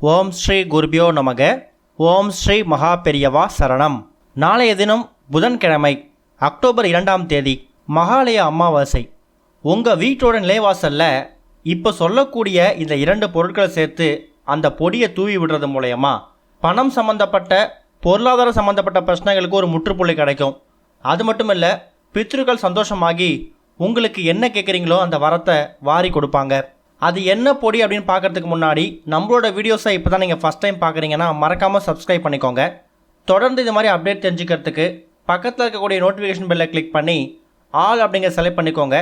ஓம் ஸ்ரீ குருபியோ நமக. ஓம் ஸ்ரீ மகா பெரியவா சரணம். நாளைய தினம் புதன்கிழமை, அக்டோபர் 2ஆம் தேதி, மகாலய அமாவாசை. உங்கள் வீட்டோட நிலைவாசலில் இப்போ சொல்லக்கூடிய இந்த 2 பொருட்களை சேர்த்து அந்த பொடியை தூவி விடுறது மூலயமா பணம் சம்மந்தப்பட்ட பொருளாதார சம்மந்தப்பட்ட பிரச்சனைகளுக்கு ஒரு முற்றுப்புள்ளி கிடைக்கும். அது மட்டும் இல்லை, பித்ருக்கள் சந்தோஷமாகி உங்களுக்கு என்ன கேட்குறீங்களோ அந்த வரத்தை வாரி கொடுப்பாங்க. அது என்ன பொடி அப்படின்னு பார்க்குறதுக்கு முன்னாடி நம்மளோட வீடியோஸை இப்போ தான் நீங்கள் ஃபஸ்ட் டைம் பார்க்குறீங்கன்னா மறக்காமல் சப்ஸ்கிரைப் பண்ணிக்கோங்க. தொடர்ந்து இது மாதிரி அப்டேட் தெரிஞ்சுக்கிறதுக்கு பக்கத்தில் இருக்கக்கூடிய நோட்டிஃபிகேஷன் பெல்லை கிளிக் பண்ணி ஆல் அப்படிங்கிற செலக்ட் பண்ணிக்கோங்க.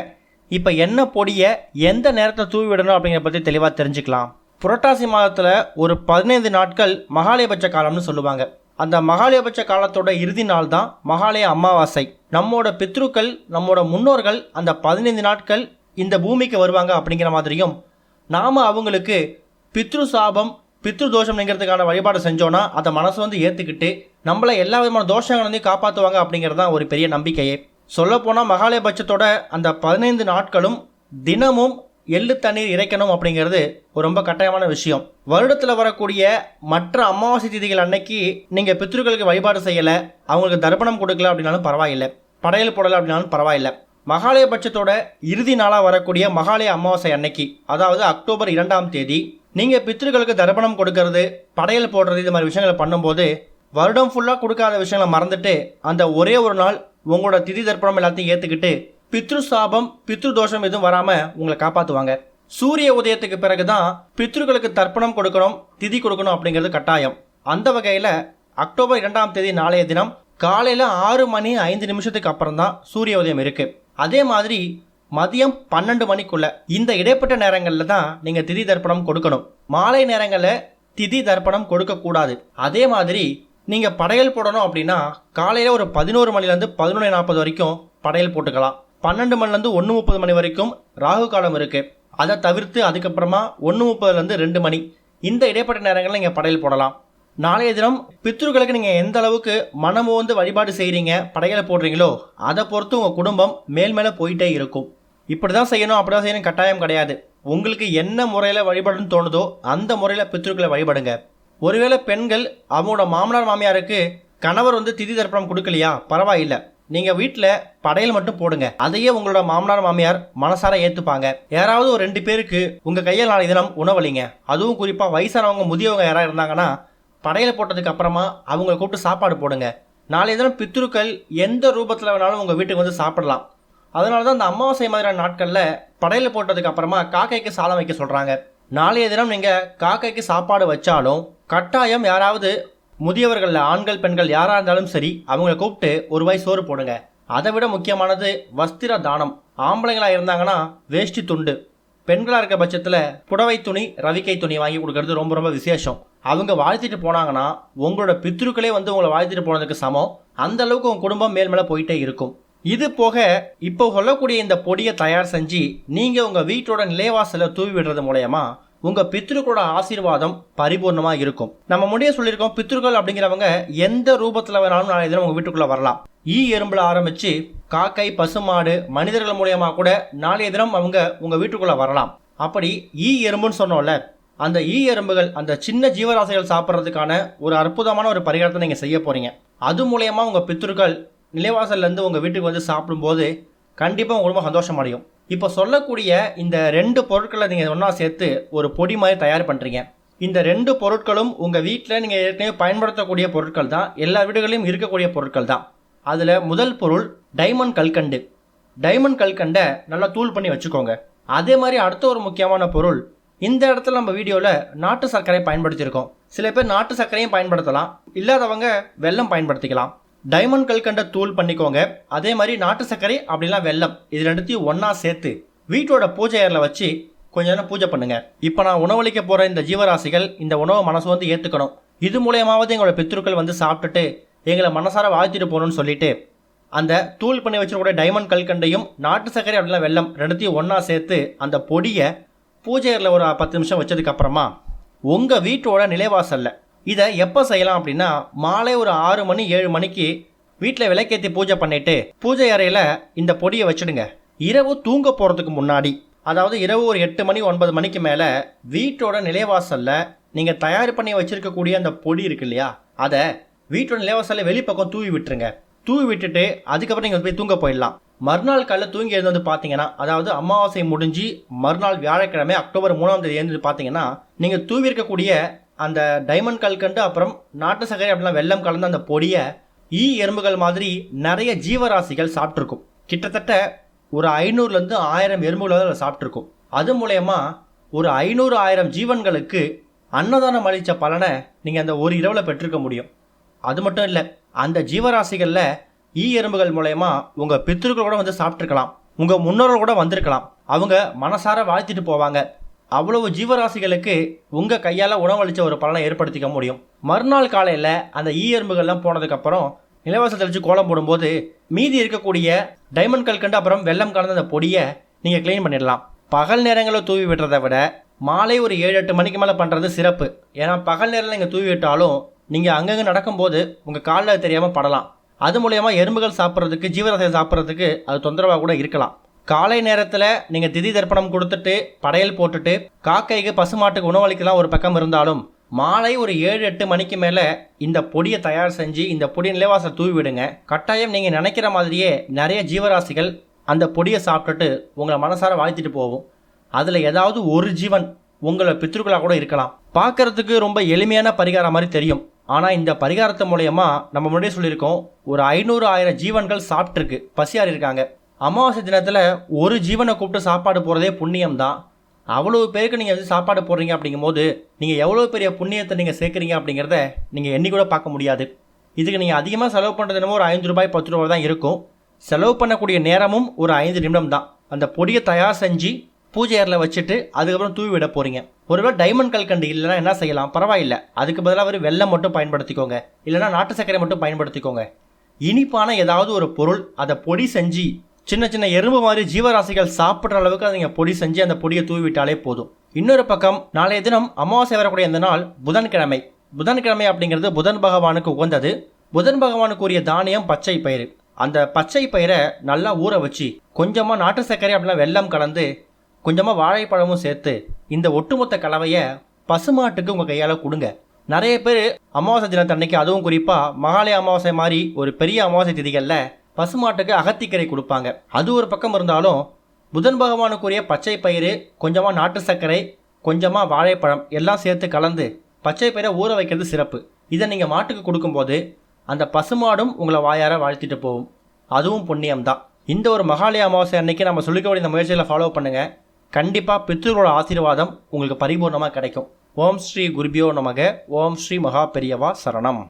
இப்போ என்ன பொடியை எந்த நேரத்தில் தூவி விடணும் அப்படிங்கிறத பற்றி தெளிவாக தெரிஞ்சுக்கலாம். புரட்டாசி மாதத்தில் ஒரு 15 நாட்கள் மகாலயபட்ச காலம்னு சொல்லுவாங்க. அந்த மகாலயபட்ச காலத்தோட இறுதி நாள் தான் மகாலய அமாவாசை. நம்மோட பித்ருக்கள், நம்மோட முன்னோர்கள் அந்த 15 நாட்கள் இந்த பூமிக்கு வருவாங்க அப்படிங்கிற மாதிரியும், நாம் அவங்களுக்கு பித்ரு சாபம் பித்ரு தோஷம்ங்கிறதுக்கான வழிபாடு செஞ்சோன்னா அதை மனசு வந்து ஏற்றுக்கிட்டு நம்மளை எல்லா விதமான தோஷங்களையும் காப்பாற்றுவாங்க அப்படிங்கிறது தான் ஒரு பெரிய நம்பிக்கையே. சொல்லப்போனால் மகாலயபட்சத்தோட அந்த 15 நாட்களும் தினமும் எள்ளு தண்ணீர் இறைக்கணும் அப்படிங்கிறது ஒரு ரொம்ப கட்டாயமான விஷயம். வருடத்தில் வரக்கூடிய மற்ற அமாவாசை திதிகள் அன்னைக்கு நீங்கள் பித்ருக்களுக்கு வழிபாடு செய்யலை, அவங்களுக்கு தர்ப்பணம் கொடுக்கல அப்படின்னாலும் பரவாயில்லை, படையல் போடலை அப்படின்னாலும் பரவாயில்லை. மகாலயபட்சத்தோட இறுதி நாளாக வரக்கூடிய மகாலய அமாவாசை அன்னைக்கு, அதாவது அக்டோபர் 2ஆம் தேதி, நீங்கள் பித்ருக்களுக்கு தர்ப்பணம் கொடுக்கறது, படையல் போடுறது, இது மாதிரி விஷயங்களை பண்ணும்போது வருடம் ஃபுல்லாக கொடுக்காத விஷயங்களை மறந்துட்டு அந்த ஒரே ஒரு நாள் உங்களோட திதி தர்ப்பணம் எல்லாத்தையும் ஏற்றுக்கிட்டு பித்ரு சாபம் பித்ரு தோஷம் எதுவும் வராமல் உங்களை காப்பாற்றுவாங்க. சூரிய உதயத்துக்கு பிறகு தான் பித்ருக்களுக்கு தர்ப்பணம் கொடுக்கணும், திதி கொடுக்கணும் அப்படிங்கிறது கட்டாயம். அந்த வகையில் அக்டோபர் 2ஆம் தேதி நாளைய தினம் காலையில் 6:05 அப்புறம் தான் சூரிய உதயம் இருக்குது. அதே மாதிரி மதியம் 12 மணிக்குள்ள இந்த இடைப்பட்ட நேரங்களில் தான் நீங்கள் திதி தர்ப்பணம் கொடுக்கணும். மாலை நேரங்களில் திதி தர்ப்பணம் கொடுக்கக்கூடாது. அதே மாதிரி நீங்கள் படையல் போடணும் அப்படின்னா காலையில் ஒரு 11 மணிலேருந்து 11:40 வரைக்கும் படையல் போட்டுக்கலாம். 12 மணிலேருந்து 1:30 மணி வரைக்கும் ராகு காலம் இருக்குது. அதை தவிர்த்து அதுக்கப்புறமா 1:30லேருந்து 2 மணி இந்த இடைப்பட்ட நேரங்களில் நீங்கள் படையல் போடலாம். நாளைய தினம் பித்ருக்களுக்கு நீங்கள் எந்த அளவுக்கு மனமோ வந்து வழிபாடு செய்கிறீங்க, படையலை போடுறீங்களோ அதை பொறுத்து உங்கள் குடும்பம் மேல் மேலே போயிட்டே இருக்கும். இப்படி தான் செய்யணும், அப்படி தான் செய்யணும் கட்டாயம் கிடையாது. உங்களுக்கு என்ன முறையில் வழிபடுன்னு தோணுதோ அந்த முறையில் பித்ருக்களை வழிபடுங்க. ஒருவேளை பெண்கள் அவங்களோட மாமனார் மாமியாருக்கு கணவர் வந்து திதி தர்ப்பணம் கொடுக்கலையா, பரவாயில்லை, நீங்கள் வீட்டில் படையல் மட்டும் போடுங்க. அதையே உங்களோட மாமனார் மாமியார் மனசார ஏற்றுப்பாங்க. யாராவது ஒரு 2 பேருக்கு உங்கள் கையில் நாளைய தினம் உணவளிங்க. அதுவும் குறிப்பாக வயசானவங்க, முதியவங்க யாராவது இருந்தாங்கன்னா படையலை போட்டதுக்கு அப்புறமா அவங்களை கூப்பிட்டு சாப்பாடு போடுங்க. நாளைய தினம் பித்ருக்கள் எந்த ரூபத்தில் வேணாலும் உங்கள் வீட்டுக்கு வந்து சாப்பிடலாம். அதனால தான் அந்த அமாவாசை மாதிரியான நாட்களில் படையலை போட்டதுக்கு அப்புறமா காக்கைக்கு சாதம் வைக்க சொல்கிறாங்க. நாளைய தினம் நீங்கள் காக்கைக்கு சாப்பாடு வச்சாலும் கட்டாயம் யாராவது முதியவர்கள், ஆண்கள் பெண்கள் யாராக இருந்தாலும் சரி, அவங்களை கூப்பிட்டு ஒரு வாய் சோறு போடுங்க. அதை விட முக்கியமானது வஸ்திர தானம். ஆம்பளைங்களாக இருந்தாங்கன்னா வேஷ்டி துண்டு, பெண்களாக இருக்க பட்சத்தில் புடவை துணி, ரவிக்கை துணி வாங்கி கொடுக்கறது ரொம்ப ரொம்ப விசேஷம். அவங்க வாழ்த்திட்டு போனாங்கன்னா உங்களோட பித்ருக்களே வந்து உங்களை வாழ்த்திட்டு போனதுக்கு சமம். அந்த அளவுக்கு உங்கள் குடும்பம் மேல் மேலே போயிட்டே இருக்கும். இது போக இப்போ சொல்லக்கூடிய இந்த பொடியை தயார் செஞ்சு நீங்கள் உங்கள் வீட்டோட நிலைவாசலை தூவி விடுறது மூலயமா உங்கள் பித்ருக்களோட ஆசீர்வாதம் பரிபூர்ணமாக இருக்கும். நம்ம முடிய சொல்லியிருக்கோம், பித்ருக்கள் அப்படிங்கிறவங்க எந்த ரூபத்தில் வேணாலும் நாளைய தினம் உங்கள் வீட்டுக்குள்ளே வரலாம். எறும்புல ஆரம்பித்து காக்கை, பசுமாடு, மனிதர்கள் மூலயமா கூட நாளைய தினம் அவங்க உங்கள் வீட்டுக்குள்ளே வரலாம். அப்படி எறும்புன்னு சொன்னோம்ல, அந்த எறும்புகள், அந்த சின்ன ஜீவராசிகள் சாப்பிட்றதுக்கான ஒரு அற்புதமான ஒரு பரிகாரத்தை நீங்கள் செய்ய போகிறீங்க. அது மூலயமா உங்கள் பித்ருக்கள் நிலைவாசல்லேருந்து உங்கள் வீட்டுக்கு வந்து சாப்பிடும்போது கண்டிப்பாக உங்கள் குடும்பம் சந்தோஷம் அடையும். இப்போ சொல்லக்கூடிய இந்த 2 பொருட்களை நீங்கள் ஒன்றா சேர்த்து ஒரு பொடி மாதிரி தயார் பண்ணுறீங்க. இந்த 2 பொருட்களும் உங்கள் வீட்டில் நீங்கள் ஏற்கனவே பயன்படுத்தக்கூடிய பொருட்கள் தான், எல்லா வீடுகளிலும் இருக்கக்கூடிய பொருட்கள் தான். அதில் முதல் பொருள் டைமண்ட் கல்கண்டு. டைமண்ட் கல்கண்டை நல்லா தூள் பண்ணி வச்சுக்கோங்க. அதே மாதிரி அடுத்த ஒரு முக்கியமான பொருள், இந்த இடத்துல நம்ம வீடியோவில் நாட்டு சர்க்கரை பயன்படுத்தியிருக்கோம். சில பேர் நாட்டு சர்க்கரையும் பயன்படுத்தலாம், இல்லாதவங்க வெல்லம் பயன்படுத்திக்கலாம். டைமண்ட் கல்கண்டை தூள் பண்ணிக்கோங்க. அதே மாதிரி நாட்டு சர்க்கரை அப்படிலாம் வெல்லம், இது 2த்தையும் ஒன்றா சேர்த்து வீட்டோட பூஜை அறையில் வச்சு கொஞ்ச நேரம் பூஜை பண்ணுங்க. இப்போ நான் உணவளிக்க போகிற இந்த ஜீவராசிகள் இந்த உணவை மனசு வந்து ஏற்றுக்கணும். இது மூலயமாவது எங்களோட பித்ருக்கள் வந்து சாப்பிட்டுட்டு எங்களை மனசார வாழ்த்திட்டு போகணும்னு சொல்லிட்டு அந்த தூள் பண்ணி வச்சிருக்கக்கூடிய டைமண்ட் கல்கண்டையும் நாட்டு சர்க்கரை அப்படிலாம் வெல்லம் 2த்தையும் ஒன்றா சேர்த்து அந்த பொடியை பூஜை அறையில் ஒரு 10 நிமிஷம் வச்சதுக்கப்புறமா உங்கள் வீட்டோட நிலைவாசலில் இதை எப்போ செய்யலாம் அப்படின்னா மாலை ஒரு 6 மணி 7 மணிக்கு வீட்டில் விளக்கேற்றி பூஜை பண்ணிவிட்டு பூஜை அறையில் இந்த பொடியை வச்சுடுங்க. இரவு தூங்க போகிறதுக்கு முன்னாடி, அதாவது இரவு ஒரு 8 மணி 9 மணிக்கு மேலே வீட்டோட நிலைவாசலில் நீங்கள் தயார் பண்ணி வச்சுருக்கக்கூடிய அந்த பொடி இருக்கு இல்லையா, அதை வீட்டோட நிலைவாசலில் வெளிப்பக்கம் தூவி விட்டுருங்க. தூவி விட்டுட்டு அதுக்கப்புறம் நீங்கள் போய் தூங்க போயிடலாம். மறுநாள் காலையில் தூங்கி எழுந்து பார்த்தீங்கன்னா, அதாவது அமாவாசை முடிஞ்சு மறுநாள் வியாழக்கிழமை அக்டோபர் 3ஆம் தேதி எழுந்து பார்த்தீங்கன்னா, நீங்கள் தூவி இருக்கக்கூடிய அந்த டைமண்ட் கல்கண்டு அப்புறம் நாட்டு சர்க்கரை அப்படிலாம் வெல்லம் கலந்த அந்த பொடியை எறும்புகள் மாதிரி நிறைய ஜீவராசிகள் சாப்பிட்ருக்கும். கிட்டத்தட்ட ஒரு 500லேருந்து 1000 எறும்புகள் அதை சாப்பிட்ருக்கும். அது மூலயமா ஒரு 500-1000 ஜீவன்களுக்கு அன்னதானம் அளித்த பலனை நீங்கள் அந்த ஒரு இரவில் பெற்றிருக்க முடியும். அது மட்டும் இல்லை, அந்த ஜீவராசிகளில் எறும்புகள் மூலயமா உங்கள் பித்ருக்கள் கூட வந்து சாப்பிட்ருக்கலாம், உங்கள் முன்னோர்கள் கூட வந்திருக்கலாம். அவங்க மனசார வாழ்த்திட்டு போவாங்க. அவ்வளவு ஜீவராசிகளுக்கு உங்கள் கையால் உணவளித்த ஒரு பலனை ஏற்படுத்திக்க முடியும். மறுநாள் காலையில் அந்த எறும்புகள்லாம் போனதுக்கப்புறம் நிலவாசல் வச்சு கோலம் போடும்போது மீதி இருக்கக்கூடிய டைமண்ட் கல்கண்டு அப்புறம் வெல்லம் கலந்த அந்த பொடியை நீங்கள் க்ளீன் பண்ணிடலாம். பகல் நேரங்களில் தூவி விட்டுறதை விட மாலை ஒரு 7-8 மணிக்கு மேலே பண்ணுறது சிறப்பு. ஏன்னா பகல் நேரத்தில் நீங்கள் தூவி விட்டாலும் நீங்கள் அங்கங்கே நடக்கும்போது உங்கள் காலில் தெரியாமல் படலாம். அது மூலயமா எறும்புகள் சாப்பிட்றதுக்கு, ஜீவராசிகள் சாப்பிட்றதுக்கு அது தொந்தரவாக கூட இருக்கலாம். காலை நேரத்தில் நீங்கள் திதி தர்ப்பணம் கொடுத்துட்டு படையல் போட்டுட்டு காக்கைக்கு பசுமாட்டுக்கு உணவளிக்கலாம் ஒரு பக்கம் இருந்தாலும், மாலை ஒரு 7-8 மணிக்கு மேலே இந்த பொடியை தயார் செஞ்சு இந்த பொடியை நிலைவாசல் தூவி விடுங்க. கட்டாயம் நீங்கள் நினைக்கிற மாதிரியே நிறைய ஜீவராசிகள் அந்த பொடியை சாப்பிட்டுட்டு உங்களை மனசார வாழ்த்திட்டு போகும். அதில் ஏதாவது ஒரு ஜீவன் உங்களை பித்ருக்களாக கூட இருக்கலாம். பார்க்கறதுக்கு ரொம்ப எளிமையான பரிகாரம் மாதிரி தெரியும். ஆனால் இந்த பரிகாரத்து மூலயமா நம்ம முன்னாடியே சொல்லியிருக்கோம், ஒரு 500-1000 ஜீவன்கள் சாப்பிட்ருக்கு, பசியாறி இருக்காங்க. அமாவாசை தினத்தில் ஒரு ஜீவனை கூப்பிட்டு சாப்பாடு போகிறதே புண்ணியம் தான். அவ்வளோ பேருக்கு நீங்கள் வந்து சாப்பாடு போடுறீங்க அப்படிங்கும்போது நீங்கள் எவ்வளோ பெரிய புண்ணியத்தை நீங்கள் சேர்க்குறீங்க அப்படிங்கிறத நீங்கள் எண்ணி கூட பார்க்க முடியாது. இதுக்கு நீங்கள் அதிகமாக செலவு பண்ணுறது என்னமோ ஒரு 5 ரூபாய் 10 ரூபாய் தான் இருக்கும். செலவு பண்ணக்கூடிய நேரமும் ஒரு 5 நிமிடம் தான். அந்த பொடியை தயார் செஞ்சு பூஜை அறையில் வச்சுட்டு அதுக்கப்புறம் தூவி விட போகிறீங்க. ஒருவேளை டைமண்ட் கல்கண்டு இல்லைன்னா என்ன செய்யலாம், பரவாயில்லை, அதுக்கு பதிலாக ஒரு வெல்லம் மட்டும் பயன்படுத்திக்கோங்க, இல்லைனா நாட்டு சர்க்கரை மட்டும் பயன்படுத்திக்கோங்க. இனிப்பான ஏதாவது ஒரு பொருள் அதை பொடி செஞ்சு சின்ன சின்ன எறும்பு மாதிரி ஜீவராசிகள் சாப்பிட்ற அளவுக்கு அதை நீங்கள் பொடி செஞ்சு அந்த பொடியை தூவி விட்டாலே போதும். இன்னொரு பக்கம் நாளைய தினம் அமாவாசை வரக்கூடிய இந்த நாள் புதன்கிழமை. புதன்கிழமை அப்படிங்கிறது புதன் பகவானுக்கு உகந்தது. புதன் பகவானுக்கு உரிய தானியம் பச்சை பயிறு. அந்த பச்சை பயிரை நல்லா ஊற வச்சு கொஞ்சமாக நாட்டு சர்க்கரை அப்படின்னா வெல்லம் கலந்து கொஞ்சமாக வாழைப்பழமும் சேர்த்து இந்த ஒட்டுமொத்த கலவையை பசுமாட்டுக்கு உங்கள் கையால் கொடுங்க. நிறைய பேர் அமாவாசை தினத்தன்னைக்கு, அதுவும் குறிப்பாக மகாலய அமாவாசை மாதிரி ஒரு பெரிய அமாவாசை திதிகளில் பசுமாட்டுக்கு அகத்திக்கரை கொடுப்பாங்க. அது ஒரு பக்கம் இருந்தாலும் புதன் பகவானுக்குரிய பச்சை பயிறு, கொஞ்சமாக நாட்டு சர்க்கரை, கொஞ்சமாக வாழைப்பழம் எல்லாம் சேர்த்து கலந்து பச்சை பயிரை ஊற வைக்கிறது சிறப்பு. இதை நீங்கள் மாட்டுக்கு கொடுக்கும்போது அந்த பசுமாடும் உங்களை வாயார வாழ்த்திட்டு போகும். அதுவும் புண்ணியம்தான். இந்த ஒரு மகாலய அமாவாசை அன்னைக்கு நம்ம சொல்லிக்கக்கூடிய இந்த முயற்சிகளை ஃபாலோ பண்ணுங்கள். கண்டிப்பாக பித்ருவோட ஆசீர்வாதம் உங்களுக்கு பரிபூர்ணமாக கிடைக்கும். ஓம் ஸ்ரீ குருபியோ நமக. ஓம் ஸ்ரீ மகா பெரியவா சரணம்.